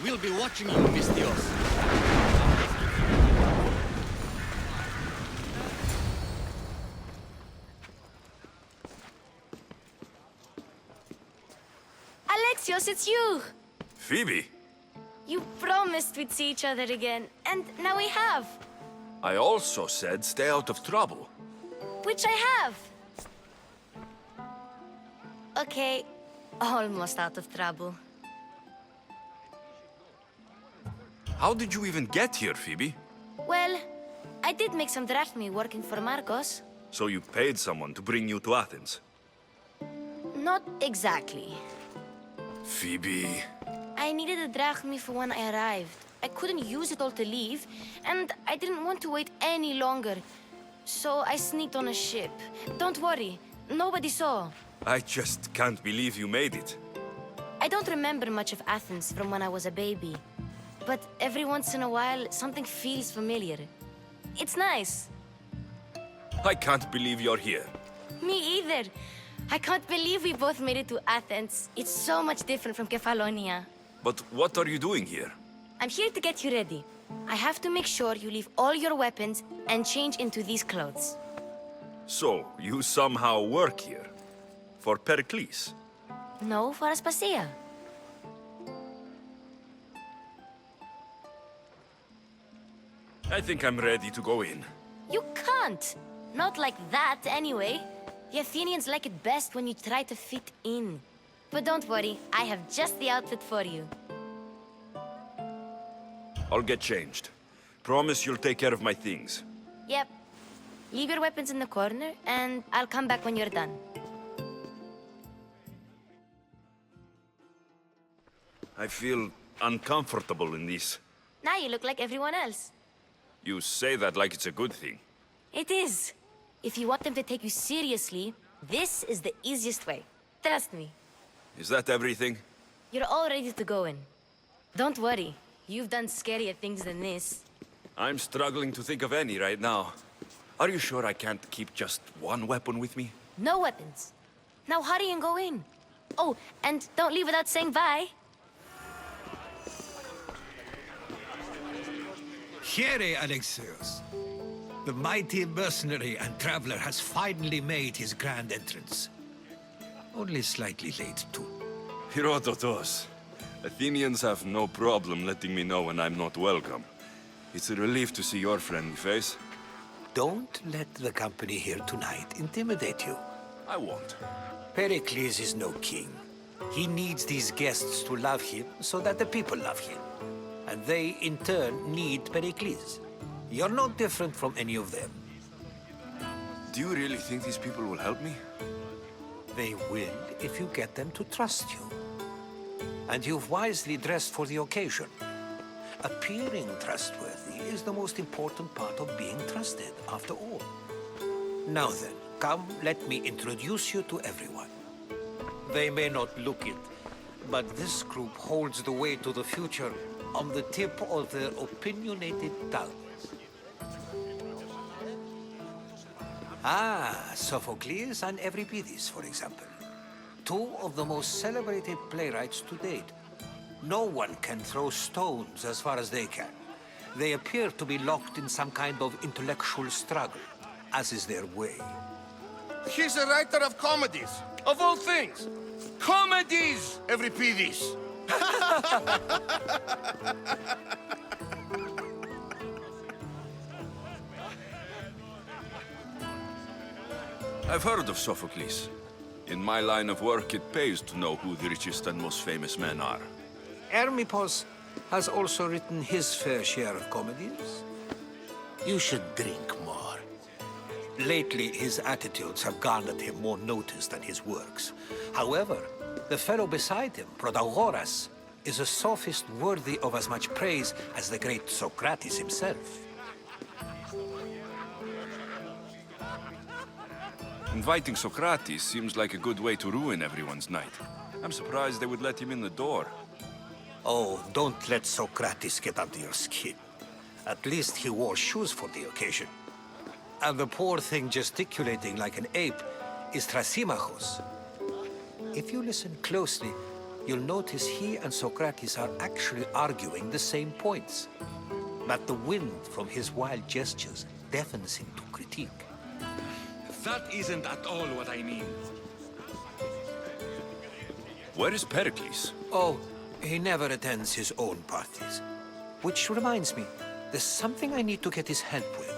We'll be watching you, Mistios. Alexios, it's you! Phoebe, You promised we'd see each other again, and now we have. I also said stay out of trouble. Which I have. Okay, almost out of trouble. How did you even get here, Phoebe? Well, I did make some drachmi working for Marcos. So you paid someone to bring you to Athens? Not exactly. Phoebe... I needed a drachmi for when I arrived. I couldn't use it all to leave, and I didn't want to wait any longer. So I sneaked on a ship. Don't worry, nobody saw. I just can't believe you made it. I don't remember much of Athens from when I was a baby. But every once in a while, something feels familiar. It's nice. I can't believe you're here. Me either. I can't believe we both made it to Athens. It's so much different from Kefalonia. But what are you doing here? I'm here to get you ready. I have to make sure you leave all your weapons and change into these clothes. So, you somehow work here? For Pericles? No, for Aspasia. I think I'm ready to go in. You can't. Not like that, anyway. The Athenians like it best when you try to fit in. But don't worry, I have just the outfit for you. I'll get changed. Promise you'll take care of my things. Yep. Leave your weapons in the corner, and I'll come back when you're done. I feel uncomfortable in this. Now you look like everyone else. You say that like it's a good thing. It is. If you want them to take you seriously, this is the easiest way. Trust me. Is that everything? You're all ready to go in. Don't worry. You've done scarier things than this. I'm struggling to think of any right now. Are you sure I can't keep just one weapon with me? No weapons. Now hurry and go in. Oh, and don't leave without saying bye. Here, Alexios. The mighty mercenary and traveler has finally made his grand entrance. Only slightly late, too. Herodotos. Athenians have no problem letting me know when I'm not welcome. It's a relief to see your friendly face. Don't let the company here tonight intimidate you. I won't. Pericles is no king. He needs these guests to love him so that the people love him. And they, in turn, need Pericles. You're no different from any of them. Do you really think these people will help me? They will if you get them to trust you. And you've wisely dressed for the occasion. Appearing trustworthy is the most important part of being trusted, after all. Now then, come, let me introduce you to everyone. They may not look it, but this group holds the way to the future on the tip of their opinionated tongues. Ah, Sophocles and Euripides, for example. Two of the most celebrated playwrights to date. No one can throw stones as far as they can. They appear to be locked in some kind of intellectual struggle, as is their way. He's a writer of comedies, of all things. Comedies, Euripides. I've heard of Sophocles. In my line of work, it pays to know who the richest and most famous men are. Hermippos has also written his fair share of comedies. You should drink more. Lately, his attitudes have garnered him more notice than his works. However, the fellow beside him, Protagoras, is a sophist worthy of as much praise as the great Socrates himself. Inviting Socrates seems like a good way to ruin everyone's night. I'm surprised they would let him in the door. Oh, don't let Socrates get under your skin. At least he wore shoes for the occasion. And the poor thing gesticulating like an ape is Thrasymachos. If you listen closely, you'll notice he and Socrates are actually arguing the same points. But the wind from his wild gestures deafens him to critique. That isn't at all what I mean. Where is Pericles? Oh, he never attends his own parties. Which reminds me, there's something I need to get his help with.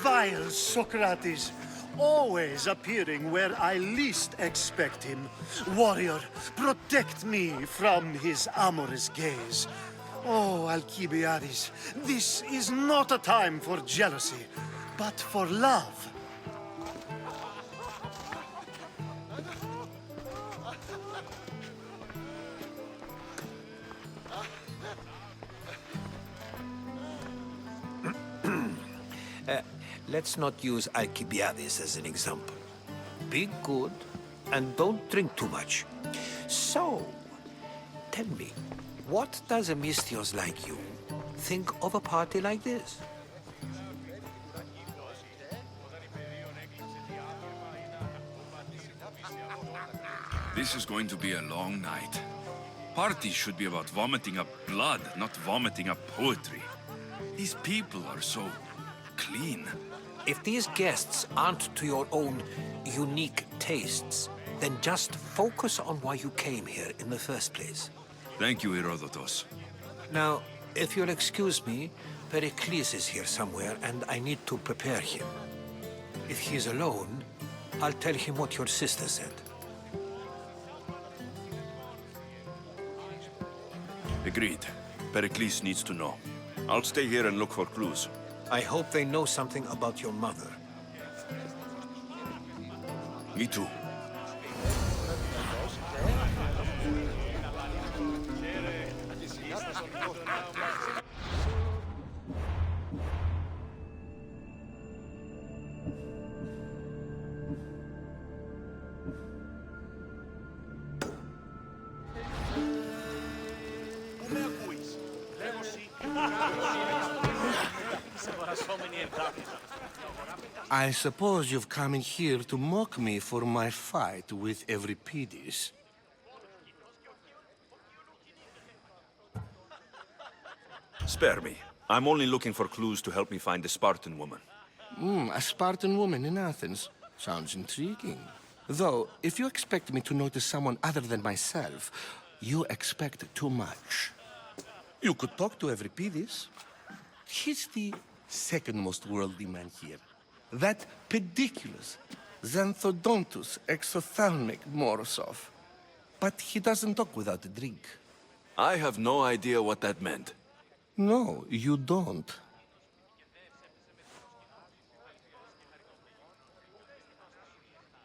Vile Socrates, always appearing where I least expect him. Warrior, protect me from his amorous gaze. Oh, Alcibiades, this is not a time for jealousy, but for love. Let's not use Alcibiades as an example. Be good, and don't drink too much. So, tell me, what does a Misthios like you think of a party like this? This is going to be a long night. Parties should be about vomiting up blood, not vomiting up poetry. These people are so clean. If these guests aren't to your own unique tastes, then just focus on why you came here in the first place. Thank you, Herodotus. Now, if you'll excuse me, Pericles is here somewhere, and I need to prepare him. If he's alone, I'll tell him what your sister said. Agreed. Pericles needs to know. I'll stay here and look for clues. I hope they know something about your mother. Me too. I suppose you've come in here to mock me for my fight with Euripides. Spare me. I'm only looking for clues to help me find a Spartan woman. A Spartan woman in Athens. Sounds intriguing. Though, if you expect me to notice someone other than myself, you expect too much. You could talk to Euripides. He's the second most worldly man here. That pediculous, xanthodontus exophthalmic Morosov. But he doesn't talk without a drink. I have no idea what that meant. No, you don't.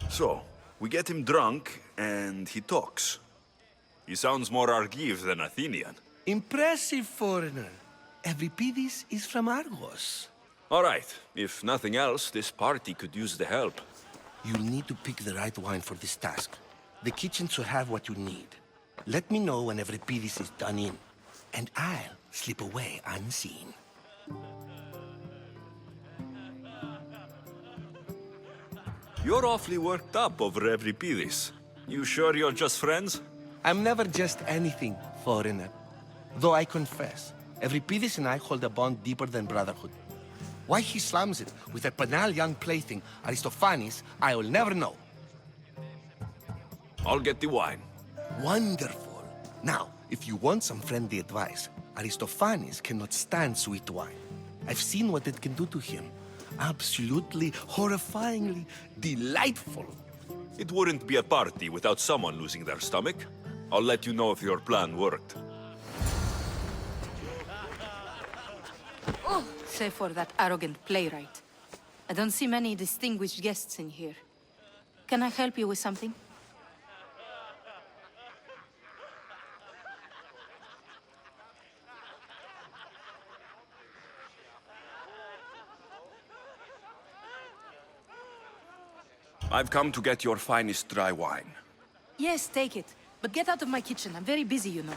So, we get him drunk, and he talks. He sounds more Argive than Athenian. Impressive, foreigner. Euripides is from Argos. All right. If nothing else, this party could use the help. You'll need to pick the right wine for this task. The kitchen should have what you need. Let me know when Euripides is done in, and I'll slip away unseen. You're awfully worked up over Euripides. You sure you're just friends? I'm never just anything, foreigner. Though I confess, Euripides and I hold a bond deeper than brotherhood. Why he slams it with a banal young plaything, Aristophanes, I will never know. I'll get the wine. Wonderful. Now, if you want some friendly advice, Aristophanes cannot stand sweet wine. I've seen what it can do to him. Absolutely, horrifyingly delightful. It wouldn't be a party without someone losing their stomach. I'll let you know if your plan worked. Oh, save for that arrogant playwright. I don't see many distinguished guests in here. Can I help you with something? I've come to get your finest dry wine. Yes, take it. But get out of my kitchen. I'm very busy, you know.